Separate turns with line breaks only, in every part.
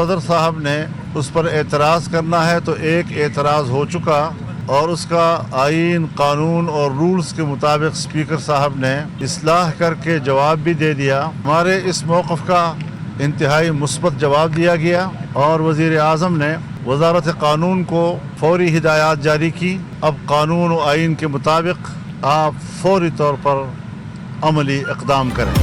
सदर साहब ने उस पर एतराज़ करना है तो एक एतराज़ हो चुका और उसका आईन, कानून और रूल्स के मुताबिक स्पीकर साहब ने इस्लाह करके जवाब भी दे दिया। हमारे इस मौक़िफ़ का इंतहाई मुस्बत जवाब दिया गया और वज़ीर आज़म ने वज़ारत कानून को फौरी हिदायत जारी की। अब कानून और आईन के मुताबिक आप फौरी तौर पर अमली इक़दाम करें।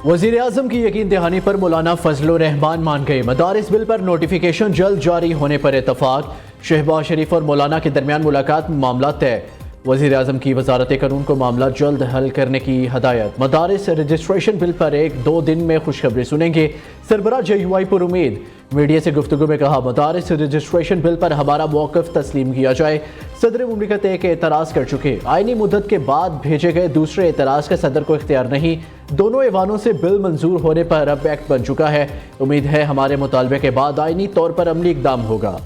वज़ीर आज़म की यकीन दहानी पर मौलाना फजलुर रहमान मान गए। मदारिस बिल पर नोटिफिकेशन जल्द जारी होने पर इतफाक। शहबाज शरीफ और मौलाना के दरमियान मुलाकात में मामला तय। वज़ीर आज़म की वजारत कानून को मामला जल्द हल करने की हदायत। मदारिस रजिस्ट्रेशन बिल पर 1-2 दिन में खुशखबरी सुनेंगे। सरबराह JUI पर उम्मीद। मीडिया से गुफ्तगू में कहा, मदारिस रजिस्ट्रेशन बिल पर हमारा मौक़िफ़ तस्लीम किया जाए। सदर मुमलिकत एक एतराज़ कर चुके। आईनी मुद्दत के बाद भेजे गए दूसरे एतराज़ का सदर को इख्तियार नहीं। दोनों ऐवानों से बिल मंजूर होने पर अब एक्ट बन चुका है। उम्मीद है हमारे मुतालबे के बाद आईनी तौर पर अमली इक़दाम होगा।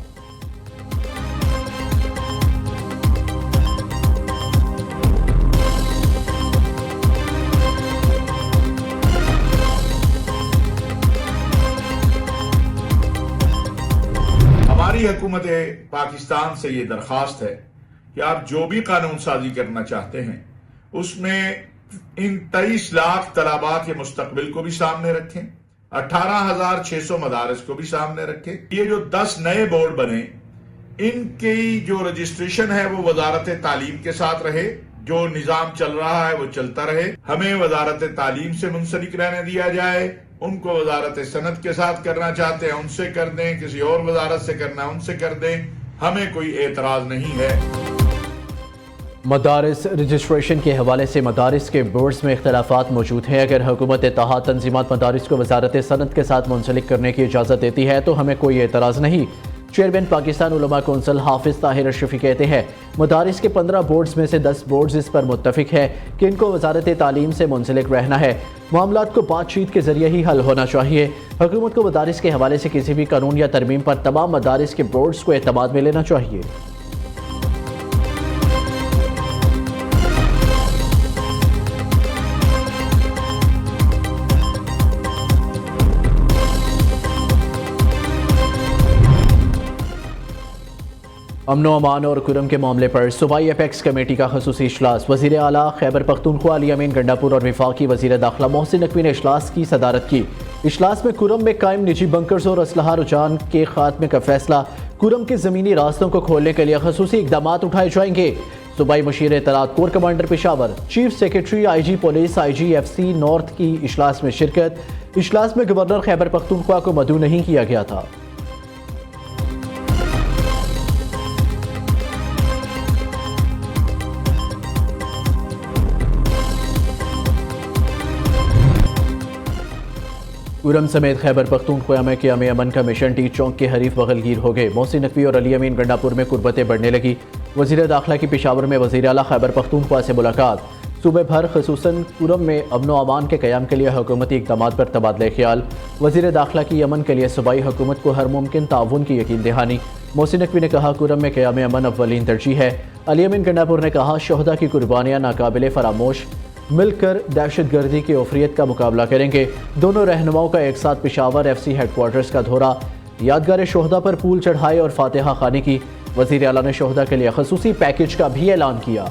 हमारी हुकूमत पाकिस्तान से ये दरख्वास्त है कि आप जो भी कानून साजी करना चाहते हैं उसमें इन 23 लाख तलबा के मुस्तकबिल को भी सामने रखें, 18,600 मदारस को भी सामने रखें। ये जो 10 नए बोर्ड बने इनकी जो रजिस्ट्रेशन है वो वजारत तालीम के साथ रहे। जो निजाम चल रहा है वो चलता रहे। हमें वजारत तालीम से मुंसलिक रहने दिया जाए। उनको वजारत सनत के साथ करना चाहते हैं उनसे कर दें, किसी और वजारत से करना है उनसे कर दें। हमें कोई एतराज नहीं है।
मदारिस रजिस्ट्रेशन के हवाले से मदारिस के बोर्ड्स में इख्तलाफात मौजूद हैं। अगर हुकूमत इत्तेहाद तंजीमात मदारिस को वजारत सनत के साथ मुंसलिक करने की इजाज़त देती है तो हमें कोई एतराज़ नहीं। चेयरमैन पाकिस्तान उलमा कौंसिल हाफिज ताहिर अशरफी कहते हैं, मदारिस के 15 बोर्ड्स में से 10 बोर्ड्स इस पर मुत्तफिक है कि इनको वजारत तालीम से मुंसलिक रहना है। मामलात को बातचीत के जरिए ही हल होना चाहिए। हुकूमत को मदारिस के हवाले से किसी भी कानून या तरमीम पर तमाम मदारिस के बोर्ड्स को एतमाद में लेना चाहिए। अमनो अमान और कुरम के मामले पर सूबाई अपेक्स कमेटी का खसूसी इजलास। वज़ीर आला खैबर पख्तूनख्वा अली अमीन गंडापुर और वफाकी वज़ीर दाखिला मोहसिन नकवी ने इजलास की सदारत की। इजलास में कुरम में कायम निजी बंकर्स और असलहा रुझान के खात्मे का फैसला। कुरम के ज़मीनी रास्तों को खोलने के लिए खसूसी इकदाम उठाए जाएंगे। सूबाई मशीर इत्तलात corps commander Peshawar, chief secretary IG police, IGFC north की इजलास में शिरकत। इजलास में गवर्नर खैबर पख्तूनख्वा को मदऊ नहीं किया गया था। कुरम समेत खैबर पख्तूनख्वा में क़याम अमन का मिशन टी चौक के हरीफ बगलगीर हो गए। मोहसिन नकवी और अली अमीन गंडापुर में कुर्बतें बढ़ने लगी। वज़ीर दाखिला की पेशावर में वज़ीर आला खैबर पख्तूनख्वा से मुलाकात। सूबे भर खसूसन कुरम में अमन व अमान के क़याम के लिए हुकूमती इक़दाम पर तबादला ख्याल। वज़ीर दाखिला की यमन के लिए सूबाई हुकूमत को हर मुमकिन ताउन की यकीन दहानी। मोहसिन नकवी ने कहा, कुरम में क़याम अमन अव्वलीन तरजीह है। अली अमीन गंडापुर ने कहा, शहदा की कुर्बानियाँ नाकाबिले फरामोश, मिलकर दहशत गर्दी की ओफरियत का मुकाबला करेंगे। दोनों रहनुमाओं का एक साथ पेशावर FC हेडक्वार्टर्स का दौरा। यादगार शहदा पर फूल चढ़ाए और फातिहा खानी की। वज़ीर आला ने शहदा के लिए खसूसी पैकेज का भी ऐलान किया।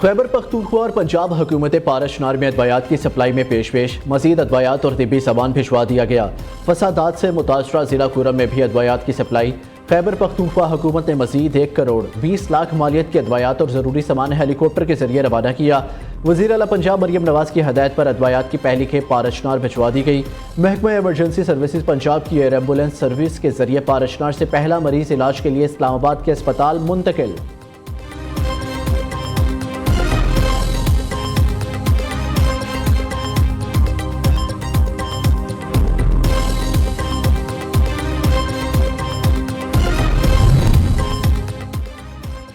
खैबर पख्तूनख्वा और पंजाब हुकूमत पाराशनार में अदवायात की सप्लाई में पेश मजीद अदवायात और तिब्बी सामान भिजवा दिया गया। फसादात से मुतासरा जिला कुरम में भी अदवायात की सप्लाई। खैबर पख्तूनख्वा हुकूमत ने मजीद 1 करोड़ 20 लाख मालियत के अदवायात और ज़रूरी सामान हेलीकॉप्टर के जरिए रवाना किया। वज़ीर आला पंजाब मरियम नवाज की हदायत पर अदवायात की पहली खेप पाराशनार भिजवा दी गई। महकमा एमरजेंसी सर्विसेज पंजाब की एयर एम्बुलेंस सर्विस के जरिए पाराशनार से पहला मरीज इलाज के लिए इस्लामाबाद के अस्पताल मुंतकिल।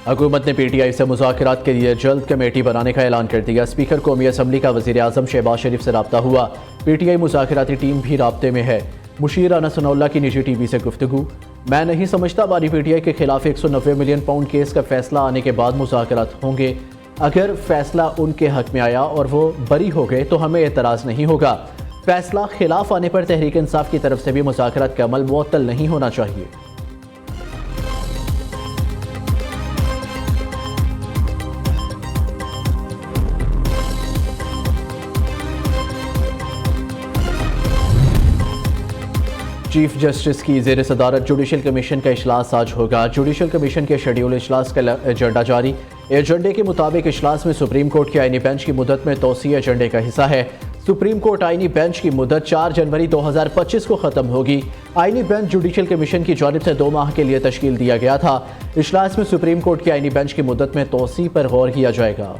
हुकूमत ने PTI से मुज़ाकरात के लिए जल्द कमेटी बनाने का ऐलान कर दिया। स्पीकर कौमी असम्बली का वज़ीर आज़म शहबाज शरीफ से रब्ता हुआ। PTI मुज़ाकराती टीम भी राब्ते में है। मुशीर राना सनाउल्लाह की निजी TV से गुफ्तगू। मैं नहीं समझता बानी PTI के खिलाफ 190 मिलियन पाउंड केस का फैसला आने के बाद मुज़ाकरात होंगे। अगर फैसला उनके हक में आया और वो बरी हो गए तो हमें एतराज़ नहीं होगा। फैसला खिलाफ आने पर तहरीक इंसाफ की तरफ से भी मुज़ाकरात का अमल मुअत्तल नहीं होना चाहिए। चीफ जस्टिस की ज़ेर सदारत जुडिशल कमीशन का इजलास आज होगा। जुडिशल कमीशन के शेड्यूल इजलास का एजेंडा जारी। एजेंडे के मुताबिक इजलास में सुप्रीम कोर्ट के आईनी बेंच की मुद्दत में तोसी एजेंडे का हिस्सा है। सुप्रीम कोर्ट आईनी बेंच की मुद्दत 4 जनवरी 2025 को ख़त्म होगी। आईनी बेंच जुडिशल कमीशन की जानिब से 2 माह के लिए तश्कील दिया गया था। इजलास में सुप्रीम कोर्ट के आईनी बेंच की मुद्दत में तोसी पर गौर किया जाएगा।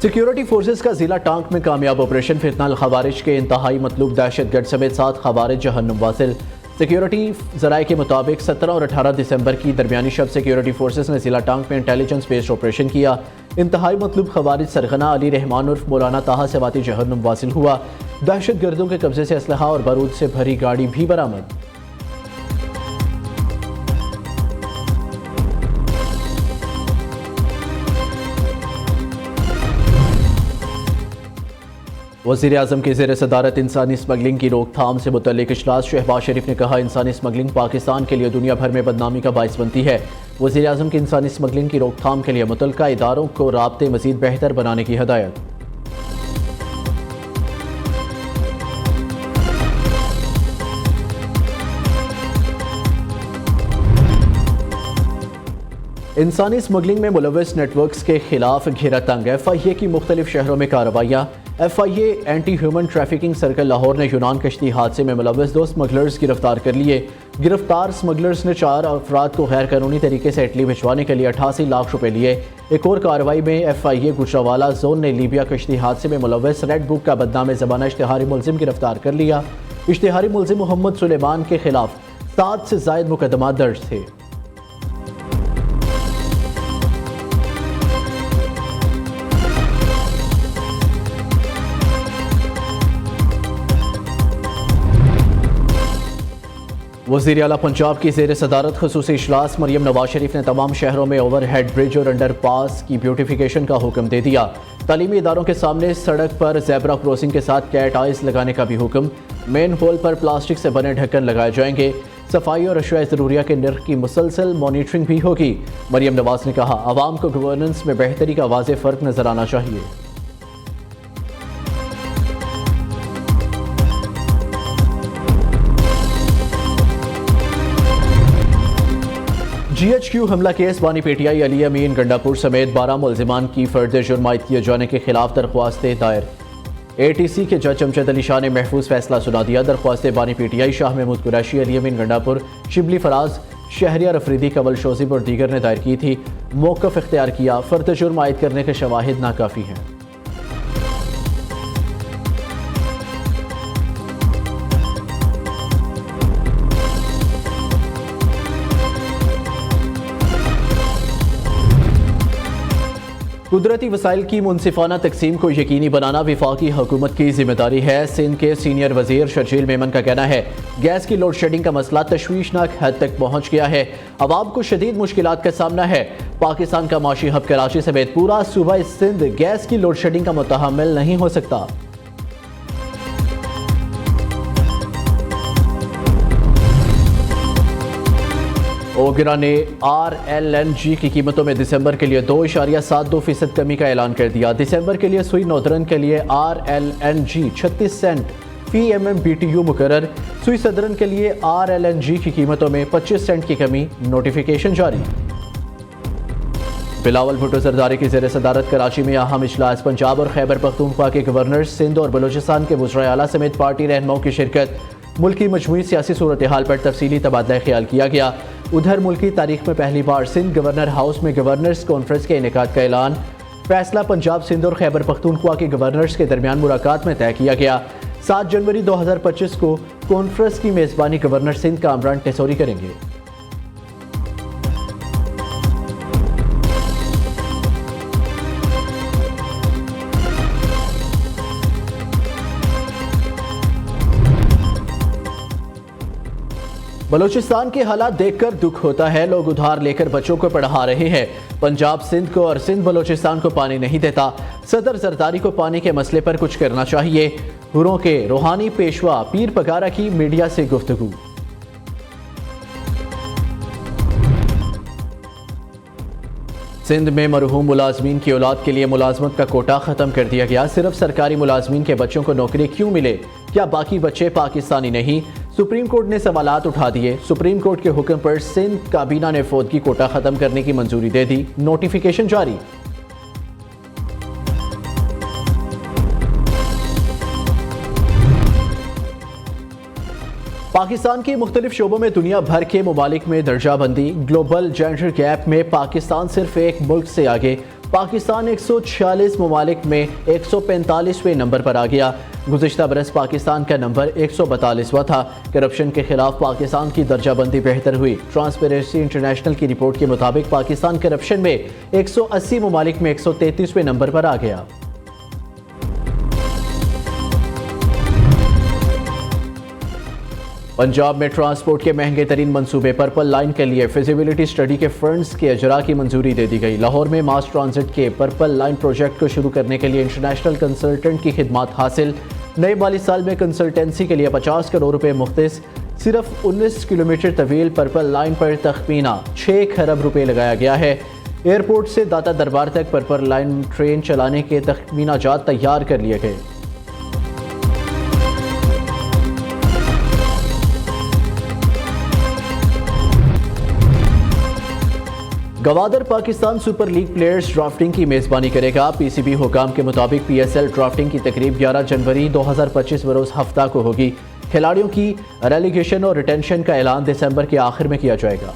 सिक्योरिटी फोर्सेस का जिला टांक में कामयाब ऑपरेशन। फितनाल खवारिज के इंतहाई मतलूब दहशतगर्द समेत 7 खवारिज जहन्नुम वासिल। सिक्योरिटी जराये के मुताबिक 17 और 18 दिसंबर की दरमियानी शब सिक्योरिटी फोर्सेस ने जिला टांक में इंटेलिजेंस बेस्ड ऑपरेशन किया। इंतहाई मतलूब खवारिज सरगना अली रहमान उर्फ मौलाना ताहा सेवाती जहन्नुम वासिल हुआ। दहशतगर्दों के कब्जे से असलहा और बारूद से भरी गाड़ी भी बरामद। वज़ीर आज़म की ज़ेर सदारत इंसानी स्मगलिंग की रोकथाम से मुतल्लिक इजलास। शहबाज शरीफ ने कहा, इंसानी स्मगलिंग पाकिस्तान के लिए दुनिया भर में बदनामी का बाइस बनती है। वज़ीर आज़म की इंसानी स्मगलिंग की रोकथाम के लिए मुतल्लिका इदारों को राब्ते मज़ीद बेहतर बनाने की हदायत। इंसानी स्मगलिंग में मुलव्वस नेटवर्क्स के खिलाफ घेरा तंग। FIA की मुख्तलिफ शहरों में कार्रवाइयाँ। FIA anti human trafficking circle Lahore ने यूनान कश्ती हादसे में मुलव्वस 2 स्मगलर्स गिरफ्तार कर लिए। गिरफ्तार स्मगलर्स ने 4 अफराद को गैर कानूनी तरीके से इटली भिजवाने के लिए 88 लाख रुपए लिए। एक और कार्रवाई में FIA गुजरावाला जोन ने लीबिया कश्ती हादसे में मुलव्वस रेड बुक का बदनाम ज़माना इश्तिहारी मुलजिम गिरफ्तार कर लिया। इश्तिहारी मुलजिम मोहम्मद सुलेमान के खिलाफ 7 से ज़ायद मुकदमा दर्ज थे। वज़ीर आला पंजाब की ज़ेर सदारत ख़ुसूसी इजलास। मरियम नवाज शरीफ ने तमाम शहरों में ओवर हेड ब्रिज और अंडर पास की ब्यूटिफिकेशन का हुक्म दे दिया। तालीमी इदारों के सामने सड़क पर ज़ेब्रा क्रॉसिंग के साथ कैट आइज लगाने का भी हुक्म। मेन होल पर प्लास्टिक से बने ढक्कन लगाए जाएंगे। सफाई और अशिया ज़रूरिया के नर्ख की मुसलसल मॉनिटरिंग भी होगी। मरियम नवाज ने कहा, आवाम को गवर्नेंस में बेहतरी का वाज़ेह फ़र्क नज़र आना चाहिए। GHQ हमला केस बानी PTI अली अमीन गंडापुर समेत 12 मुल्जिमान की फर्द जुर्म आयद किए जाने के खिलाफ दरख्वास्तें दायर। ATC के जज अमजद अली शाह ने महफूज फैसला सुना दिया। दरख्वास्तें बानी PTI शाह महमूद कुरैशी, अली अमीन गंडापुर, शिबली फराज, शहरियार अफरीदी, कवल शोजिब और दीगर ने दायर की थी। मौक़िफ़ इख्तियार किया, फर्द जुर्म आयद करने के शवाहिद नाकाफ़ी हैं। कुदरती वसाइल की मुनसिफाना तकसीम को यकीनी बनाना वफाकी हुकूमत की जिम्मेदारी है। सिंध के सीनियर वजीर शर्जील मेमन का कहना है, गैस की लोड शेडिंग का मसला तशवीशनाक हद तक पहुँच गया है। अवाम को शदीद मुश्किलात का सामना है। पाकिस्तान का माशी हब कराची समेत पूरा सूबा सिंध गैस की लोड शेडिंग का मुतहम्मिल नहीं हो सकता। ओगरा ने RLNG की कीमतों में दिसंबर के लिए 2.72% कमी का ऐलान कर दिया। दिसंबर के लिए सुई नॉर्दर्न के लिए RLNG 36 सेंट फी MMBTU मुकर्रर। सुई सदरन के लिए RLNG की कीमतों में 25 सेंट की कमी। नोटिफिकेशन जारी। बिलावल भुट्टो जरदारी की ज़ेर सदारत कराची में अहम इजलास। पंजाब और खैबर पख्तूनख्वा के गवर्नर, सिंध और बलूचिस्तान के वज़राए आला समेत पार्टी रहनुमाओं की शिरकत। मुल्क की मजमूई सियासी सूरत हाल पर तफसीली तबादला ख्याल किया गया। उधर मुल्की तारीख में पहली बार सिंध गवर्नर हाउस में गवर्नर्स कॉन्फ्रेंस के इनेकाद का ऐलान। फैसला पंजाब, सिंध और खैबर पख्तूनख्वा के गवर्नर्स के दरमियान मुलाकात में तय किया गया। 7 जनवरी 2025 को कॉन्फ्रेंस की मेजबानी गवर्नर सिंध कामरान टेसोरी करेंगे। बलूचिस्तान के हालात देखकर दुख होता है। लोग उधार लेकर बच्चों को पढ़ा रहे हैं। पंजाब सिंध को और सिंध बलूचिस्तान को पानी नहीं देता। सदर जरदारी को पानी के मसले पर कुछ करना चाहिए। हुरों के रूहानी पेशवा पीर पगारा की मीडिया से गुफ्तगू। सिंध में मरहूम मुलाजमीन की औलाद के लिए मुलाजमत का कोटा खत्म कर दिया गया। सिर्फ सरकारी मुलाजमीन के बच्चों को नौकरी क्यों मिले, क्या बाकी बच्चे पाकिस्तानी नहीं? सुप्रीम कोर्ट ने सवालात उठा दिए। सुप्रीम कोर्ट के हुक्म पर सिंध काबीना ने फौदगी कोटा खत्म करने की मंजूरी दे दी। नोटिफिकेशन जारी। पाकिस्तान के मुख्तलिफ शोबों में दुनिया भर के ममालिक में दर्जाबंदी। ग्लोबल जेंडर गैप में पाकिस्तान सिर्फ एक मुल्क से आगे। पाकिस्तान 146 ममालिक में 145वें नंबर पर आ गया। गुज़िश्ता बरस पाकिस्तान का नंबर 142वां था। करप्शन के खिलाफ पाकिस्तान की दर्जाबंदी बेहतर हुई। ट्रांसपेरेंसी इंटरनेशनल की रिपोर्ट के मुताबिक पाकिस्तान करप्शन में 180 ममालिक में 133वें नंबर पर आ गया। पंजाब में ट्रांसपोर्ट के महंगे तरीन मंसूबे पर्पल लाइन के लिए फिजिबिलिटी स्टडी के फंड्स के अजरा की मंजूरी दे दी गई। लाहौर में मास ट्रांजिट के पर्पल लाइन प्रोजेक्ट को शुरू करने के लिए इंटरनेशनल कंसल्टेंट की खिदमात हासिल। नए माली साल में कंसल्टेंसी के लिए 50 करोड़ रुपए मुख्तस। सिर्फ 19 किलोमीटर तवील पर्पल लाइन पर तखमीना 6 खरब रुपए लगाया गया है। एयरपोर्ट से दाता दरबार तक पर्पल लाइन ट्रेन चलाने के तखमीनाजात तैयार कर लिए गए। Gwadar Pakistan super league players drafting की मेजबानी करेगा। पीसीबी हुकाम के मुताबिक पीएसएल ड्राफ्टिंग की तकरीब 11 जनवरी 2025 बरोज हफ्ता को होगी। खिलाड़ियों की रेलीगेशन और रिटेंशन का ऐलान दिसंबर के आखिर में किया जाएगा।